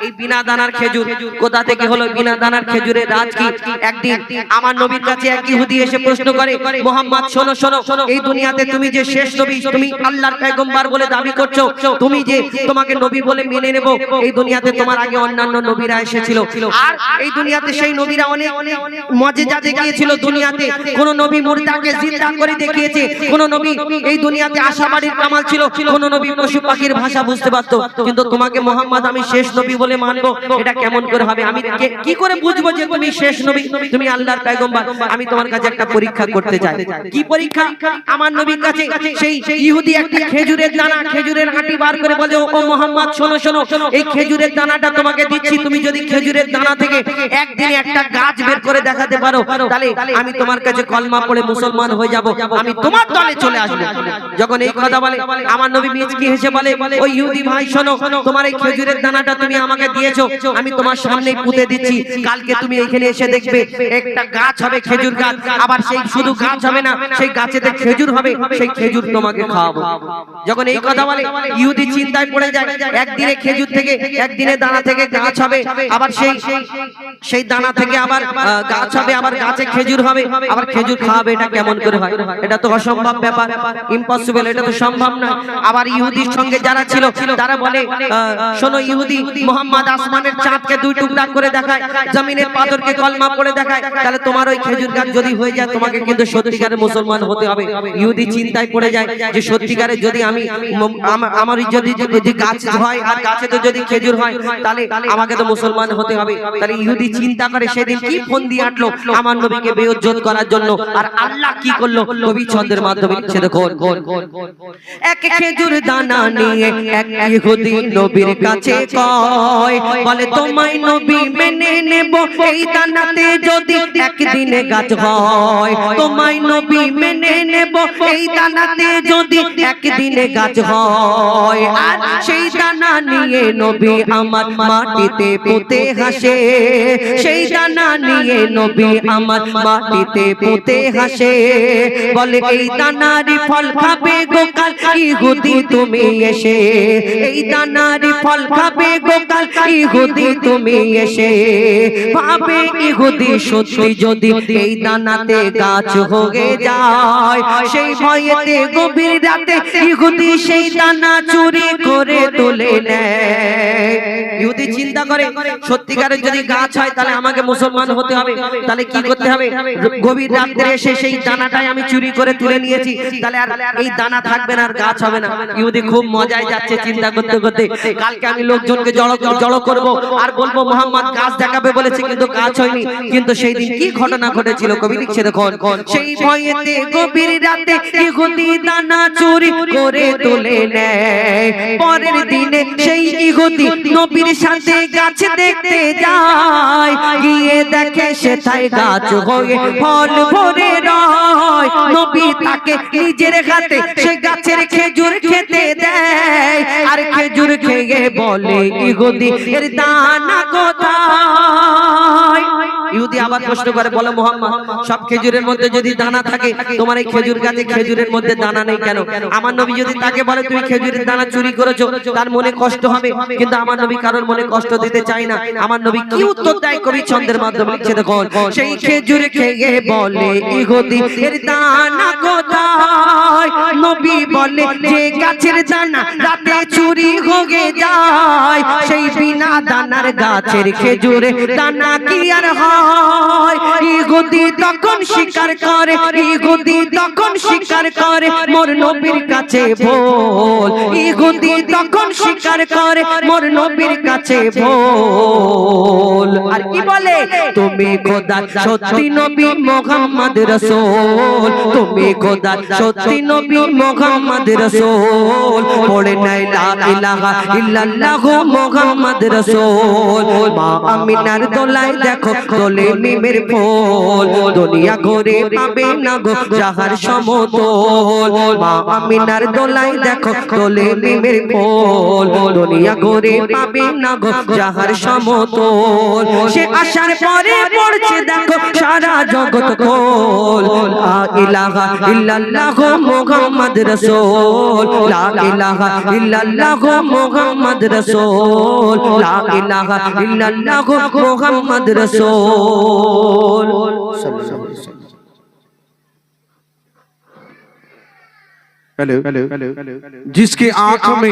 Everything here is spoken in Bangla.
এই বিনা দানার খেজুর কোথা থেকে হলো? বিনা দানার খেজুরের রাজ কি? একদিন আমার নবীর কাছে এক ইহুদি এসে প্রশ্ন করে, মুহাম্মদ শোনো শোনো, এই দুনিয়াতে তুমি যে শেষ নবী, তুমি আল্লাহর পয়গম্বর বলে দাবি করছো, তুমি যে তোমাকে নবী বলে মেনে নেব, এই দুনিয়াতে তোমার আগে অন্যান্য নবীরা এসেছিল, আর এই দুনিয়াতে সেই নবীরা অনেক মুজিজা দেখিয়েছিল। দুনিয়াতে কোন নবী মুর্দাকে জিন্দা করে দেখিয়েছে, কোন নবী এই দুনিয়াতে আশাবাড়ির কামাল ছিল, কোন নবী পশু পাখির ভাষা বুঝতে পারতো, কিন্তু তোমাকে মুহাম্মদ আমি শেষ নবী বলে মানবো, এটা কেমন করে হবে? আমি কি করে বুঝবো যে তুমি শেষ নবী, তুমি আল্লাহর পয়গম্বর? আমি তোমার কাছে একটা পরীক্ষা করতে চাই। কি পরীক্ষা? আমার নবীর কাছে সেই ইহুদি একটা খেজুরের দানা, খেজুরের আটি বার করে বলে, ও মুহাম্মদ শোনো শোনো, এই খেজুরের দানাটা তোমাকে দিচ্ছি, তুমি যদি খেজুরের দানা থেকে একদিনে একটা গাছ বের করে দেখাতে পারো, তাহলে আমি তোমার কাছে কলমা পড়ে মুসলমান হয়ে যাব, আমি তোমার দলে চলে আসবো। যখন এই কথা বলে, আমার নবী মিচকি হেসে বলে, ওই ইহুদি ভাই শোনো, তোমার এই খেজুরের দানাটা তুমি আমাকে দিয়েছো, আমি তোমার সামনেই পুঁতে দিচ্ছি, কালকে তুমি এখানে এসে দেখবে একটা গাছ হবে, খেজুর গাছ, আবার সেই শুধু গাছ হবে না, সেই গাছেতে খেজুর হবে, সেই খেজুর তোমাকে খাওয়াবো। যখন এই কথা বলে, ইহুদি চিন্তায় পড়ে যায়, একদিনে খেজুর থেকে, একদিনে দানা থেকে গাছ হবে, আবার সেই দানা থেকে আবার গাছ হবে, আবার গাছে খেজুর হবে, আবার খেজুর খাওয়াবে, এটা কেমন করে হয়? এটা তো অসম্ভব ব্যাপার, ইম্পসিবল, এটা তো সম্ভব না। আবার ইহুদির সঙ্গে যারা ছিল তারা বলে, শোনো ইহুদি, মুহাম্মদ আসমানের চাঁদকে দুই টুকরা করে দেখায়, জমিনের পাথরকে কলমা পড়ে দেখায়, তাহলে তোমার ওই খেজুর গাছ যদি হয়ে যায়, তোমাকে কিন্তু সত্যিকারের মুসলমান হতে হবে। ইহুদি চিন্তায় পড়ে যায় যে সত্যিকারের যদি আমি আমার যদি গাছ হয় আর গাছে তো যদি খেজুর হয়, তাহলে আমাকে তো মুসলমান হতে হবে। তাহলে ইহুদি চিন্তা করে, সেদিন কি ফোন দিয়ে আটলো আমার নবীকে বেইজ্জত করার জন্য, আর আল্লাহ কি করলো? নবী ছন্দের মাধ্যমে লিখছে, দেখো, এক খেজুর দানা নিয়ে এক ইহুদি নবীর কাছে কয়, বলে তোমায় নবী মেনে নেব, এই দানাতে যদি একদিনে গাছ হয়, তোমায় নবী মেনে নেব, এই দানাতে যদি একদিনে গাছ হয়, আর সেই দানা নিয়ে নবী আমার মাটিতে পুঁতে হাসে, সেই দানা নিয়ে নবী আমার মাটিতে পুঁতে হাসে, বলে এই দানারই ফল খাবে গোকাল ইহুদি তুমি এসে, এই দানারই ফল খাবে গোকাল ইহুদি তুমি এসে, ভাবে ইহুদি সত্যি যদি এই দানাতে গাছ হয়ে যায়, সেই ভয়েতে গভীর রাতে ইহুদি সেই দানা চুরি করে তুলে নেয়। ইহুদি চিন্তা করে, সত্যিকারের যদি গাছ হয় তাহলে আমাকে মুসলমান হতে হবে, তাহলে কি করতে হবে? গভীর রাতে এসে সেই দানাটাই আমি চুরি করে তুলে নিয়েছি, তাহলে আর এই দানা থাকবে না, আর গাছ হবে না। ইহুদি খুব মজায় যাচ্ছে চিন্তা করতে করতে, কালকে আমি লোকজনকে জড়ো করব আর বলবো মুহাম্মদ গাছ দেখাবে বলেছে, কিন্তু গাছ হয়নি। কিন্তু সেই দিন কি ঘটনা ঘটেছিল কবি লিখছে, দেখুন, সেই ভয়েতে গভীর রাতে ইহুদি দানা চুরি করে তুলে নেয়, পরের দিনে সেই ইহুদি নবীর সাথে গাছ দেখতে যায়, গিয়ে দেখে সেটাই গাছ হয়ে ফল ভরে রয়, নবী তাকে নিজের হাতে সে গাছের খেজুর খেতে দেয়, আর খেজুর খেয়ে বলে ইহুদি এর দানা কোথায়? ইহুদি আবার প্রশ্ন করে, বলে মুহাম্মদ সব খেজুরের মধ্যে যদি দানা থাকে, তোমার এই খেজুর গাছে খেজুরের মধ্যে দানা নেই কেন? আমার নবী যদি তাকে বলে তুমি খেজুরের দানা চুরি করেছো, তার মনে কষ্ট হবে, কিন্তু আমার নবী কারোর মনে কষ্ট দিতে চায় না। আমার নবী কি উত্তর দেয় কবি ছন্দের মাধ্যমে লিখছে, দেখো, সেই খেজুর খেয়ে বলে ইহুদি এর দানা কোথায়? নবী বলে যে গাছের দানা রাতে চুরি হয়ে যায়, সেই বিনা দানার গাছের খেজুরে দানা কি আর হয়? ইহুদি তখন স্বীকার করে, ইহুদি তখন স্বীকার করে মোর নবীর কাছে ভুল, ইহুদি তখন স্বীকার করে মোর নবীর কাছে ভুল। আর কি বলে, তুমি খোদা সত্যি নবী মুহাম্মদ রাসূল, তুমি খোদা সত্যি নবী মুহাম্মদ রাসূল, পড়ে নাই লা ইলাহা ইল্লাল্লাহু মুহাম্মদ রাসূল, মা আমিনার দোলায় দেখো তোলে মিমের ফুল দুনিয়া ঘুরে পাবে না গো যাহার সমতল মা আমিনার দোলাই দেখো তোলে মিমের ফুল দুনিয়া ঘুরে পাবে না গো যাহার সমতল সে আসার পরে পড়ছে দেখো সারা জগৎ কোল লা ইলাহা ইল্লাল্লাহ মুহাম্মদ রাসূল লা ইলাহা ইল্লাল্লাহ মুহাম্মদ রাসূল লা ইলাহা ইল্লাল্লাহ মুহাম্মদ রাসূল हेलो जिसकी आंख में